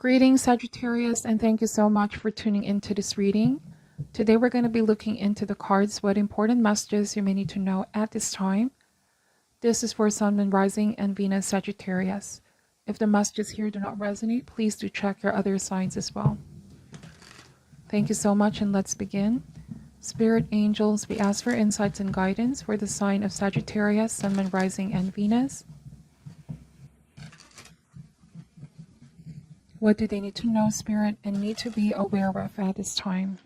Greetings, Sagittarius, and thank you so much for tuning into this reading. Today we're going to be looking into the cards, what important messages you may need to know at this time. This is for Sun, Moon, Rising, and Venus Sagittarius. If the messages here do not resonate, please do check your other signs as well. Thank you so much, and let's begin. Spirit angels, we ask for insights and guidance for the sign of Sagittarius, Sun, Moon, Rising, and Venus. What do they need to know, Spirit, and need to be aware of at this time?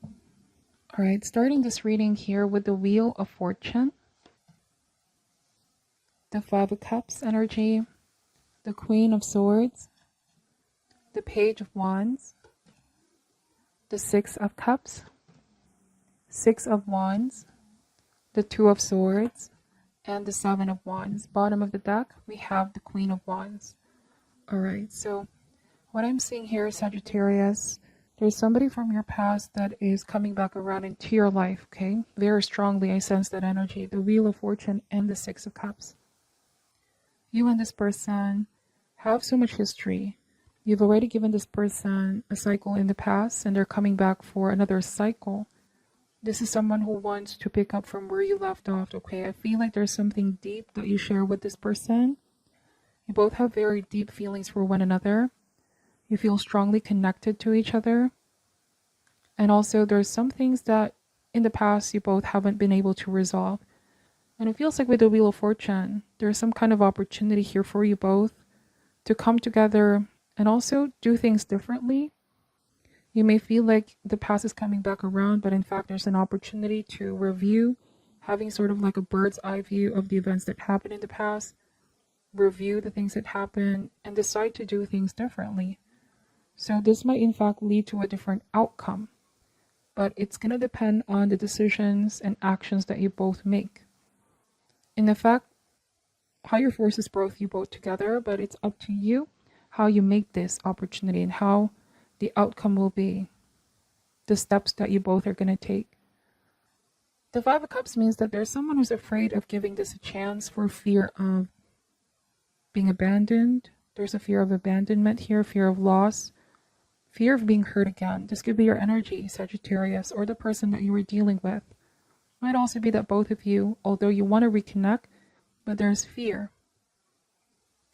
All right, starting this reading here with the Wheel of Fortune, the Five of Cups energy, the Queen of Swords, the Page of Wands, the Six of Cups, Six of Wands, the Two of Swords, and the Seven of Wands. Bottom of the deck, we have the Queen of Wands. All right, so what I'm seeing here, Sagittarius, there's somebody from your past that is coming back around into your life, okay? Very strongly, I sense that energy. The Wheel of Fortune and the Six of Cups. You and this person have so much history. You've already given this person a cycle in the past, and they're coming back for another cycle. This is someone who wants to pick up from where you left off, okay? I feel like there's something deep that you share with this person. You both have very deep feelings for one another. You feel strongly connected to each other. And also there's some things that in the past you both haven't been able to resolve. And it feels like with the Wheel of Fortune, there's some kind of opportunity here for you both to come together and also do things differently. You may feel like the past is coming back around, but in fact, there's an opportunity to review, having sort of like a bird's eye view of the events that happened in the past, review the things that happened, and decide to do things differently. So this might in fact lead to a different outcome, but it's going to depend on the decisions and actions that you both make. In effect, higher forces brought you both together, but it's up to you how you make this opportunity and how the outcome will be, the steps that you both are going to take. The Five of Cups means that there's someone who's afraid of giving this a chance for fear of being abandoned. There's a fear of abandonment here, fear of loss, fear of being hurt again. This could be your energy, Sagittarius, or the person that you were dealing with. Might also be that both of you, although you want to reconnect, but there's fear,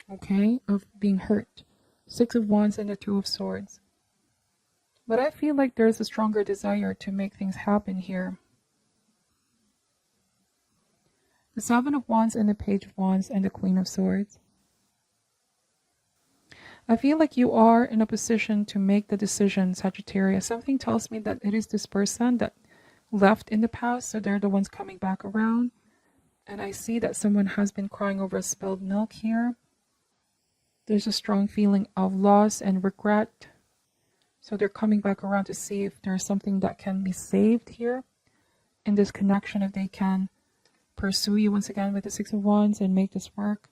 okay, of being hurt. Six of Wands and the Two of Swords. But I feel like there's a stronger desire to make things happen here. The Seven of Wands and the Page of Wands and the Queen of Swords. I feel like you are in a position to make the decision, Sagittarius. Something tells me that it is this person that left in the past, so they're the ones coming back around. And I see that someone has been crying over spilled milk here. There's a strong feeling of loss and regret. So they're coming back around to see if there's something that can be saved here in this connection, if they can pursue you once again with the Six of Wands and make this work.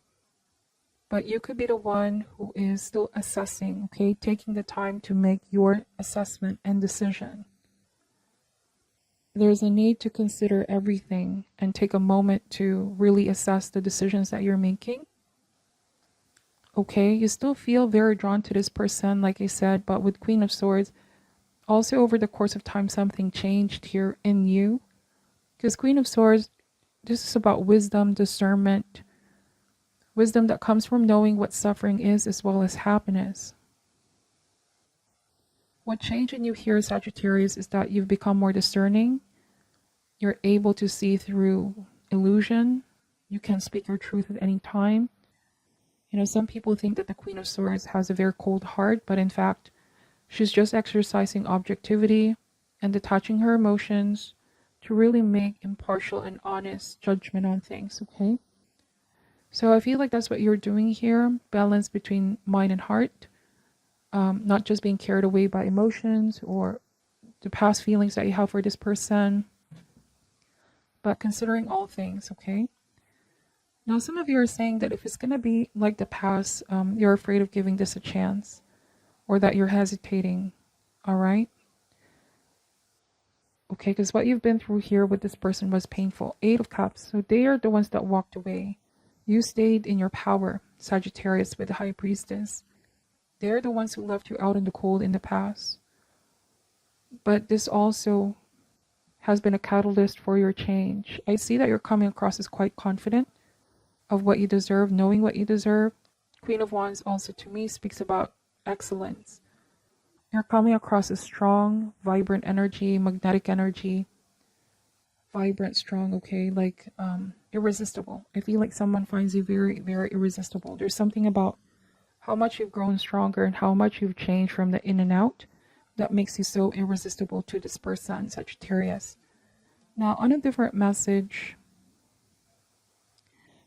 But you could be the one who is still assessing, okay, taking the time to make your assessment and decision. There's a need to consider everything and take a moment to really assess the decisions that you're making. Okay, you still feel very drawn to this person, like I said, but with Queen of Swords, also over the course of time, something changed here in you. Because Queen of Swords, this is about wisdom, discernment, wisdom that comes from knowing what suffering is as well as happiness. What changed in you here, Sagittarius, is that you've become more discerning. You're able to see through illusion. You can speak your truth at any time. You know, some people think that the Queen of Swords has a very cold heart, but in fact, she's just exercising objectivity and detaching her emotions to really make impartial and honest judgment on things, okay? So I feel like that's what you're doing here, balance between mind and heart, not just being carried away by emotions or the past feelings that you have for this person, but considering all things, okay? Now, some of you are saying that if it's going to be like the past, you're afraid of giving this a chance, or that you're hesitating, all right? Okay, because what you've been through here with this person was painful. 8 of Cups. So they are the ones that walked away. You stayed in your power, Sagittarius with the High Priestess. They're the ones who left you out in the cold in the past. But this also has been a catalyst for your change. I see that you're coming across as quite confident of what you deserve, knowing what you deserve. Queen of Wands also to me speaks about excellence. You're coming across as strong, vibrant energy, magnetic energy. Vibrant, strong, okay, like irresistible. I feel like someone finds you very, very irresistible. There's something about how much you've grown stronger and how much you've changed from the in and out that makes you so irresistible to this person, Sagittarius. Now, on a different message,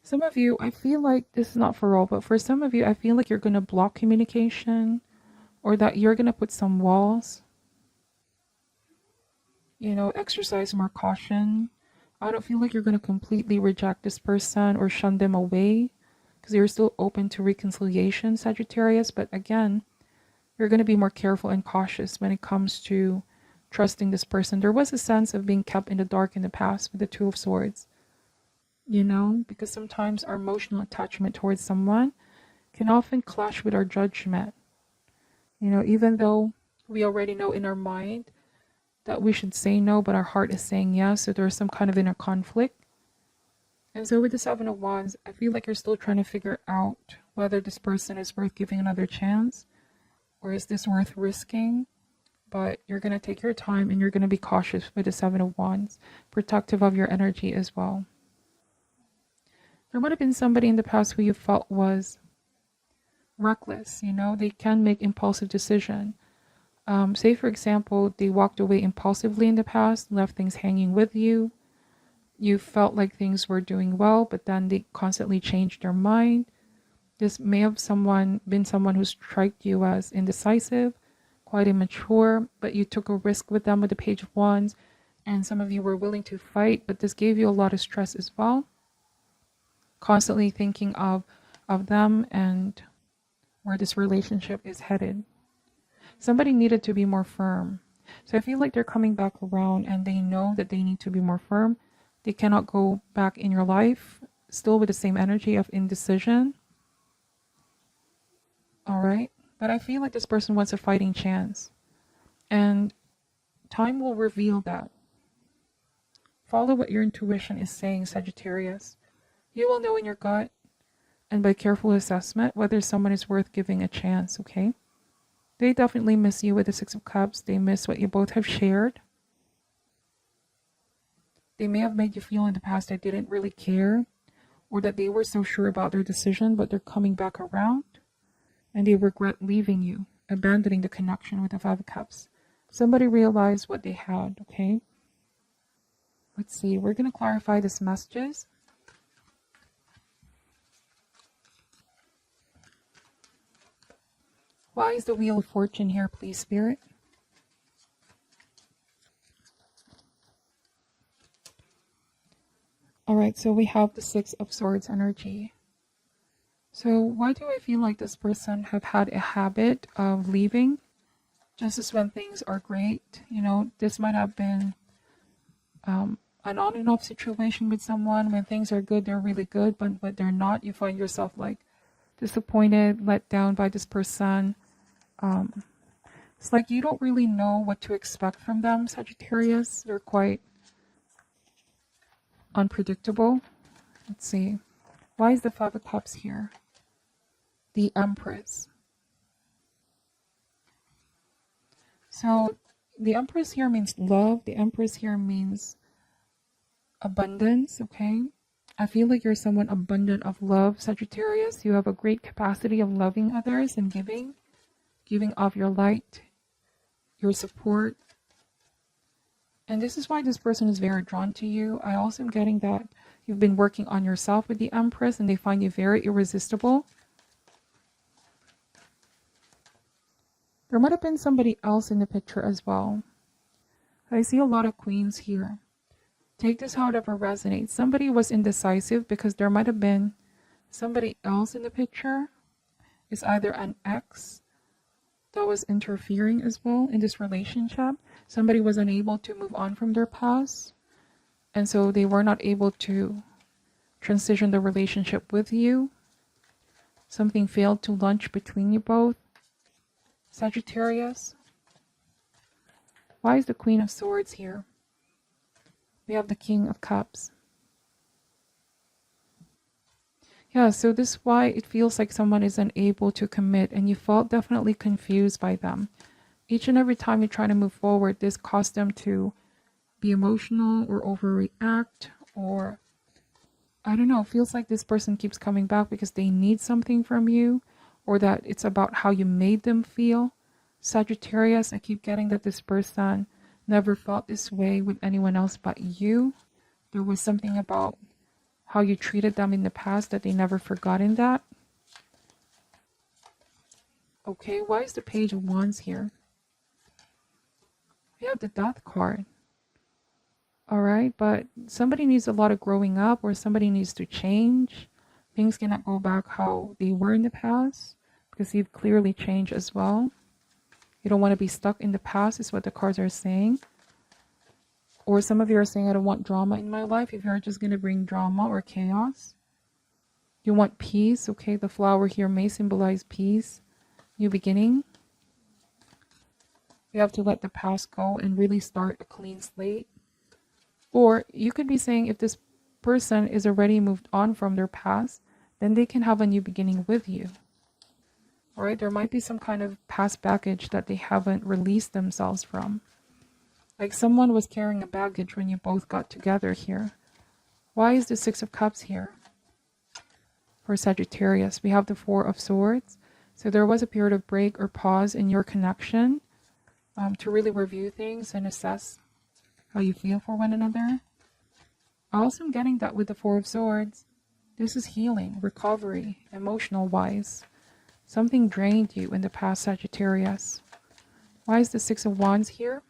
some of you, I feel like this is not for all, but for some of you, I feel like you're going to block communication or that you're going to put some walls. You know, exercise more caution. I don't feel like you're going to completely reject this person or shun them away because you're still open to reconciliation, Sagittarius. But again, you're going to be more careful and cautious when it comes to trusting this person. There was a sense of being kept in the dark in the past with the Two of Swords, you know, because sometimes our emotional attachment towards someone can often clash with our judgment. You know, even though we already know in our mind that we should say no, but our heart is saying yes, so there's some kind of inner conflict. And so with the Seven of Wands, I feel like you're still trying to figure out whether this person is worth giving another chance or is this worth risking. But you're going to take your time and you're going to be cautious with the Seven of Wands, protective of your energy as well. There might have been somebody in the past who you felt was reckless, you know, they can make impulsive decisions. Say, for example, they walked away impulsively in the past, left things hanging with you. You felt like things were doing well, but then they constantly changed their mind. This may have been someone who struck you as indecisive, quite immature, but you took a risk with them with the Page of Wands, and some of you were willing to fight, but this gave you a lot of stress as well. Constantly thinking of them and where this relationship is headed. Somebody needed to be more firm. So I feel like they're coming back around and they know that they need to be more firm. They cannot go back in your life still with the same energy of indecision. All right. But I feel like this person wants a fighting chance. And time will reveal that. Follow what your intuition is saying, Sagittarius. You will know in your gut and by careful assessment whether someone is worth giving a chance, okay? They definitely miss you with the Six of Cups. They miss what you both have shared. They may have made you feel in the past that they didn't really care or that they were so sure about their decision, but they're coming back around and they regret leaving you, abandoning the connection with the Five of Cups. Somebody realized what they had, okay? Let's see. We're going to clarify these messages. Why is the Wheel of Fortune here, please, Spirit? All right, so we have the Six of Swords energy. So why do I feel like this person have had a habit of leaving just as when things are great? You know, this might have been an on and off situation with someone. When things are good, they're really good, but when they're not, you find yourself like disappointed, let down by this person. It's like you don't really know what to expect from them, Sagittarius. They're quite unpredictable. Let's see. Why is the Five of Cups here? The Empress. So the Empress here means love. The Empress here means abundance, okay? I feel like you're someone abundant of love, Sagittarius. You have a great capacity of loving others and giving of your light, your support. And this is why this person is very drawn to you. I also am getting that you've been working on yourself with the Empress and they find you very irresistible. There might have been somebody else in the picture as well. I see a lot of queens here. Take this however resonates. Somebody was indecisive because there might have been somebody else in the picture. It's either an ex that was interfering as well in this relationship. Somebody was unable to move on from their past, and so they were not able to transition the relationship with you. Something failed to launch between you both. Sagittarius. Why is the Queen of Swords here? We have the King of Cups. Yeah, so this is why it feels like someone is unable to commit and you felt definitely confused by them. Each and every time you try to move forward, this caused them to be emotional or overreact, or I don't know, it feels like this person keeps coming back because they need something from you, or that it's about how you made them feel. Sagittarius, I keep getting that this person never felt this way with anyone else but you. There was something about how you treated them in the past that they never forgotten that. Okay, why is the Page of Wands here? We have the Death card. Alright, but somebody needs a lot of growing up, or somebody needs to change. Things cannot go back how they were in the past, because you've clearly changed as well. You don't want to be stuck in the past, is what the cards are saying. Or some of you are saying, I don't want drama in my life. If you're just going to bring drama or chaos. You want peace. Okay, the flower here may symbolize peace. New beginning. You have to let the past go and really start a clean slate. Or you could be saying, if this person is already moved on from their past, then they can have a new beginning with you. Alright, there might be some kind of past baggage that they haven't released themselves from. Like someone was carrying a baggage when you both got together here. Why is the Six of Cups here? For Sagittarius, we have the Four of Swords. So there was a period of break or pause in your connection to really review things and assess how you feel for one another. Also, I'm getting that with the Four of Swords. This is healing, recovery, emotional wise. Something drained you in the past, Sagittarius. Why is the Six of Wands here?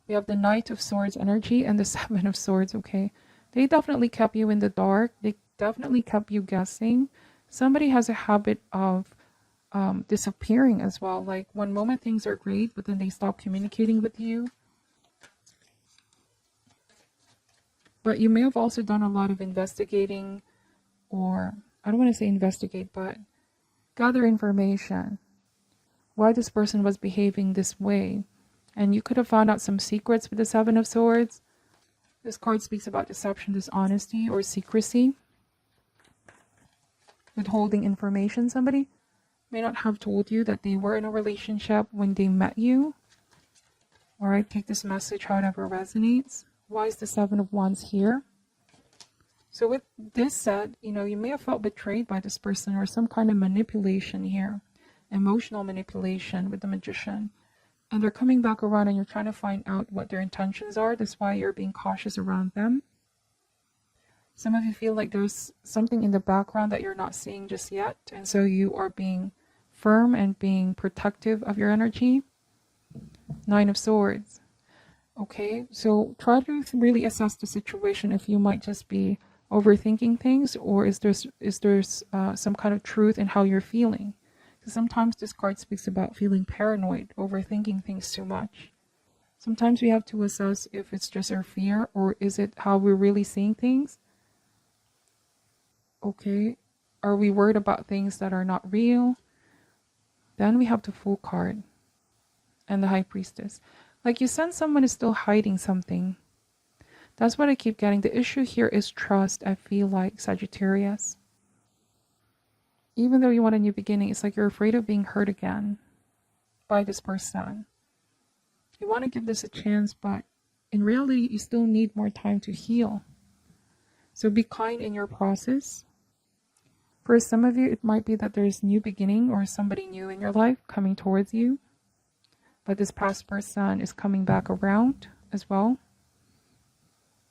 We have the Knight of Swords energy and the Seven of Swords, okay? They definitely kept you in the dark. They definitely kept you guessing. Somebody has a habit of disappearing as well. Like one moment things are great, but then they stop communicating with you. But you may have also done a lot of investigating, or I don't want to say investigate, but gather information. Why this person was behaving this way. And you could have found out some secrets with the Seven of Swords. This card speaks about deception, dishonesty, or secrecy. Withholding information. Somebody may not have told you that they were in a relationship when they met you. Alright, take this message however resonates. Why is the Seven of Wands here? So with this said, you know, you may have felt betrayed by this person or some kind of manipulation here. Emotional manipulation with the Magician. And they're coming back around and you're trying to find out what their intentions are. That's why you're being cautious around them. Some of you feel like there's something in the background that you're not seeing just yet. And so you are being firm and being protective of your energy. Nine of Swords. Okay, so try to really assess the situation if you might just be overthinking things, or is there some kind of truth in how you're feeling. Sometimes this card speaks about feeling paranoid, overthinking things too much. Sometimes we have to assess if it's just our fear or is it how we're really seeing things. Okay, are we worried about things that are not real? Then we have the Fool card and the High Priestess. Like you sense someone is still hiding something. That's what I keep getting. The issue here is trust, I feel like, Sagittarius. Even though you want a new beginning, it's like you're afraid of being hurt again by this person. You want to give this a chance, but in reality, you still need more time to heal. So be kind in your process. For some of you, it might be that there's new beginning or somebody new in your life coming towards you. But this past person is coming back around as well.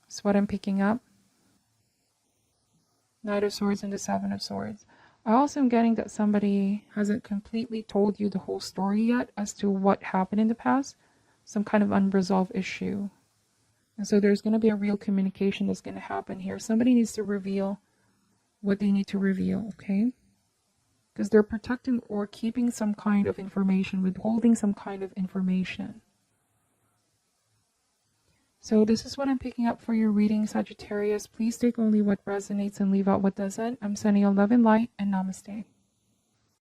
That's what I'm picking up. Knight of Swords and the Seven of Swords. I also am getting that somebody hasn't completely told you the whole story yet as to what happened in the past. Some kind of unresolved issue. And so there's going to be a real communication that's going to happen here. Somebody needs to reveal what they need to reveal, okay? because they're protecting or keeping some kind of information, withholding some kind of information. So this is what I'm picking up for your reading, Sagittarius. Please take only what resonates and leave out what doesn't. I'm sending you love and light, and namaste.